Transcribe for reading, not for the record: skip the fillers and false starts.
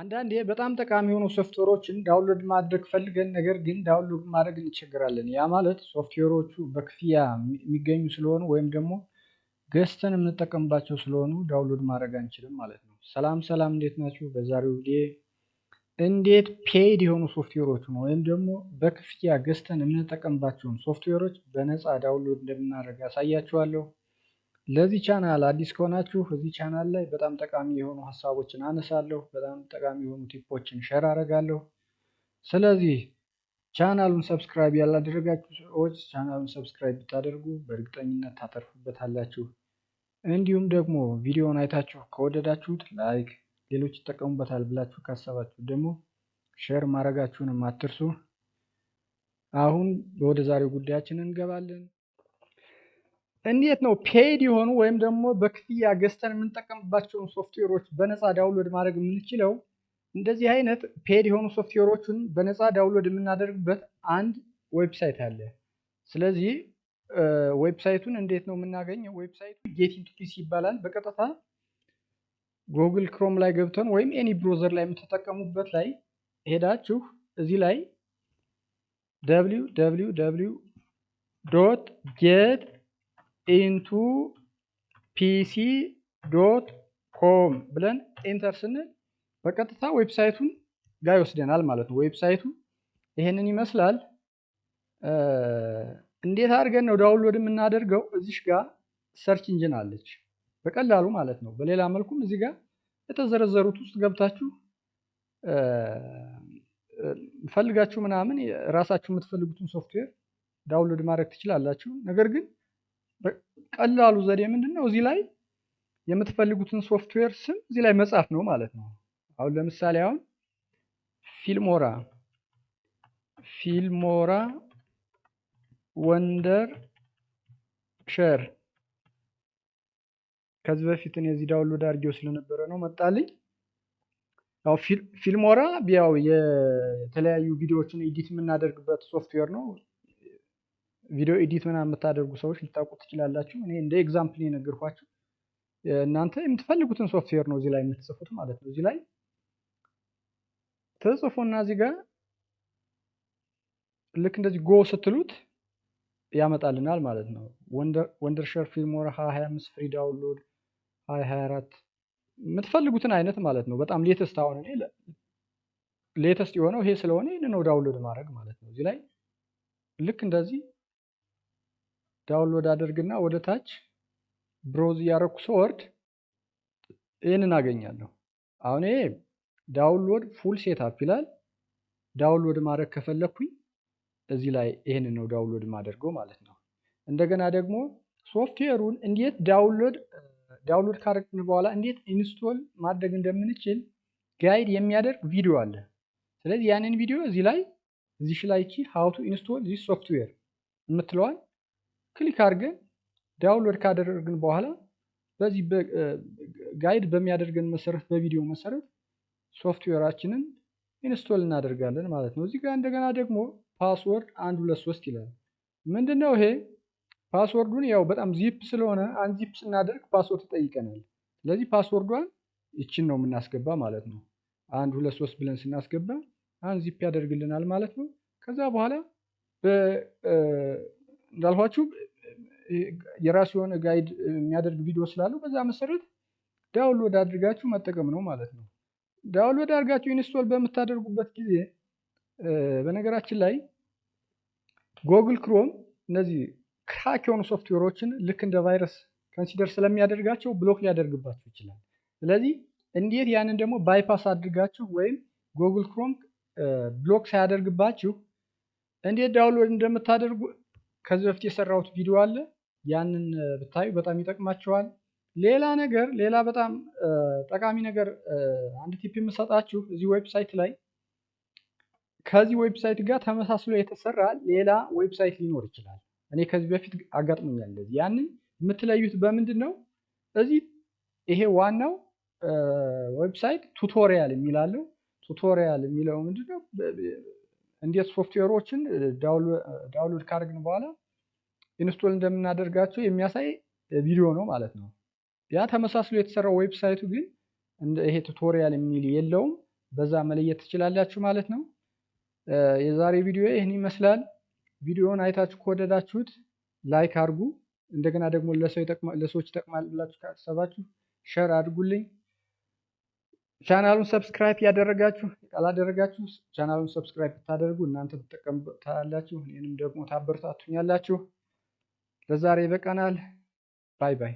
አንዳንዴ በጣም ጠቃሚ የሆኑ ሶፍትዌሮችን ዳውንሎድ ማድረግ ፈልገን ነገር ግን ዳውንሎድ ማድረግ እንቸገራለን። ያ ማለት ሶፍትዌሮቹ በክፍያ የሚገኙ ስለሆኑ ወይም ደግሞ ገዝተን የምንጠቀምባቸው ስለሆኑ ዳውንሎድ ማድረግ አንችልም ማለት ነው። ሰላም ሰላም፣ እንዴት ናችሁ? በዛሬው ቪዲዮ እንዴት ፔይድ የሆኑ ሶፍትዌሮችን ወይም ደግሞ በክፍያ ገዝተን የምንጠቀምባቸውን ሶፍትዌሮች በነፃ ዳውንሎድ እንደምናደርግ አሳያችኋለሁ። ለዚህ ቻናል አዲስ ከሆናችሁ እዚህ ቻናል ላይ በጣም ጠቃሚ የሆኑ ሀሳቦችን አነሳለሁ። በጣም ጠቃሚ የሆኑ ቲፖችን ሼር አደርጋለሁ። ስለዚህ ቻናሉን ሰብስክራይብ ያላደረጋችሁ ሰዎች ቻናሉን ሰብስክራይብ ብታደርጉ በእርግጠኝነት ታተርፉበታላችሁ። እንዲሁም ደግሞ ቪዲዮውን አይታችሁ ከወደዳችሁት ላይክ፣ ሌሎች ይጠቀሙበታል ብላችሁ ካሰባችሁ ደግሞ ሼር ማድረጋችሁንም አትርሱ። አሁን ወደ ዛሬው ጉዳያችን እንገባለን። እንዴት ነው ፔይድ የሆኑ ወይም ደግሞ በክፍያ ገዝተን የምንጠቀምባቸውን ሶፍትዌሮች በነፃ ዳውንሎድ ማድረግ የምንችለው? እንደዚህ አይነት ፔይድ የሆኑ ሶፍትዌሮችን በነፃ ዳውንሎድ የምናደርግበት አንድ ዌብሳይት አለ። ስለዚህ ዌብሳይቱን እንዴት ነው የምናገኘው? ዌብሳይቱ ጌት ኢንቱ ፒሲ ይባላል። በቀጥታ ጉግል ክሮም ላይ ገብተን ወይም ኤኒ ብሮዘር ላይ የምትጠቀሙበት ላይ ሄዳችሁ እዚህ ላይ www.get into pc.com ብለን ኤንተር ስንል በቀጥታ ዌብሳይቱን ጋር ይወስደናል ማለት ነው። ዌብሳይቱ ይሄንን ይመስላል። እንዴት አድርገን ነው ዳውንሎድ የምናደርገው? እዚሽ ጋር ሰርች ኢንጂን አለች በቀላሉ ማለት ነው። በሌላ መልኩም እዚህ ጋር የተዘረዘሩት ውስጥ ገብታችሁ ፈልጋችሁ ምናምን ራሳችሁ የምትፈልጉትን ሶፍትዌር ዳውንሎድ ማድረግ ትችላላችሁ። ነገር ግን ቀላሉ ዘዴ ምንድነው? እዚህ ላይ የምትፈልጉትን ሶፍትዌር ስም እዚህ ላይ መጻፍ ነው ማለት ነው። አሁን ለምሳሌ ፊልሞራ ወንደር ሼር ከዚህ በፊት እኔ እዚህ ዳውንሎድ አድርጌው ስለነበረ ነው መጣልኝ። ያው ፊልሞራ ያው የተለያዩ ቪዲዮዎችን ኤዲት የምናደርግበት ሶፍትዌር ነው። ቪዲዮ ኤዲት ምናምን የምታደርጉ ሰዎች ልታውቁት ትችላላችሁ። እኔ እንደ ኤግዛምፕል የነገርኳችሁ። እናንተ የምትፈልጉትን ሶፍትዌር ነው እዚህ ላይ የምትጽፉት ማለት ነው። እዚህ ላይ ተጽፎና እዚህ ጋር ልክ እንደዚህ ጎ ስትሉት ያመጣልናል ማለት ነው። ወንደርሼር ፊልሞራ 25 ፍሪ ዳውንሎድ 2024 የምትፈልጉትን አይነት ማለት ነው። በጣም ሌተስት አሁን እኔ ሌተስት የሆነው ይሄ ስለሆነ ይሄን ነው ዳውንሎድ ማድረግ ማለት ነው። እዚህ ላይ ልክ እንደዚህ ዳውንሎድ አድርግና ወደ ታች ብሮዝ ያረኩ ስወርድ ይሄንን አገኛለሁ። አሁን ይሄ ዳውንሎድ ፉል ሴትአፕ ይላል። ዳውንሎድ ማድረግ ከፈለኩኝ እዚህ ላይ ይሄንን ነው ዳውንሎድ ማድረገው ማለት ነው። እንደገና ደግሞ ሶፍትዌሩን እንዴት ዳውንሎድ ካደረግን በኋላ እንዴት ኢንስቶል ማድረግ እንደምንችል ጋይድ የሚያደርግ ቪዲዮ አለ። ስለዚህ ያንን ቪዲዮ እዚህ ላይ how to install this software የምትለዋን ክሊክ አድርገን ዳውንሎድ ካደረግን በኋላ በዚህ ጋይድ በሚያደርገን መሰረት በቪዲዮ መሰረት ሶፍትዌራችንን ኢንስቶል እናደርጋለን ማለት ነው። እዚህ ጋር እንደገና ደግሞ ፓስወርድ 123 ይላል። ምንድነው ይሄ? ፓስወርዱን ያው በጣም ዚፕ ስለሆነ አንዚፕ ስናደርግ ፓስወርድ ይጠይቀናል። ስለዚህ ፓስወርዷን ይችን ነው የምናስገባ ማለት ነው። 123 ብለን ስናስገባ አንዚፕ ያደርግልናል ማለት ነው። ከዛ በኋላ እንዳልኳችሁ የራሱ የሆነ ጋይድ የሚያደርግ ቪዲዮ ስላለው በዛ መሰረት ዳውንሎድ አድርጋችሁ መጠቀም ነው ማለት ነው። ዳውንሎድ አድርጋችሁ ኢንስቶል በምታደርጉበት ጊዜ በነገራችን ላይ ጉግል ክሮም እነዚህ ክራክ የሆኑ ሶፍትዌሮችን ልክ እንደ ቫይረስ ኮንሲደር ስለሚያደርጋቸው ብሎክ ሊያደርግባችሁ ይችላል። ስለዚህ እንዴት ያንን ደግሞ ባይፓስ አድርጋችሁ ወይም ጉግል ክሮም ብሎክ ሳያደርግባችሁ እንዴት ዳውንሎድ እንደምታደርጉ ከዚህ በፊት የሰራሁት ቪዲዮ አለ። ያንን ብታዩ በጣም ይጠቅማችኋል። ሌላ በጣም ጠቃሚ ነገር አንድ ቲፕ የምሰጣችሁ እዚህ ዌብሳይት ላይ ከዚህ ዌብሳይት ጋር ተመሳስሎ የተሰራ ሌላ ዌብሳይት ሊኖር ይችላል። እኔ ከዚህ በፊት አጋጥሞኛል እንደዚህ። ያንን የምትለዩት በምንድን ነው? እዚህ ይሄ ዋናው ዌብሳይት ቱቶሪያል የሚላለው ቱቶሪያል የሚለው ምንድነው? እንዴት ሶፍትዌሮችን ዳውንሎድ ካደረግን በኋላ ኢንስቶል እንደምናደርጋቸው የሚያሳይ ቪዲዮ ነው ማለት ነው። ያ ተመሳስሎ የተሰራው ዌብሳይቱ ግን ይሄ ቱቶሪያል የሚል የለውም። በዛ መለየት ትችላላችሁ ማለት ነው። የዛሬ ቪዲዮ ይህን ይመስላል። ቪዲዮውን አይታችሁ ከወደዳችሁት ላይክ አድርጉ። እንደገና ደግሞ ለሰዎች ይጠቅማል ብላችሁ ካሰባችሁ ሸር አድርጉልኝ። ቻናሉን ሰብስክራይብ ካላደረጋችሁ ቻናሉን ሰብስክራይብ ብታደርጉ እናንተ ትጠቀሙበታላችሁ፣ እኔንም ደግሞ ታበረታቱኛላችሁ። ለዛሬ ይበቃናል። ባይ ባይ።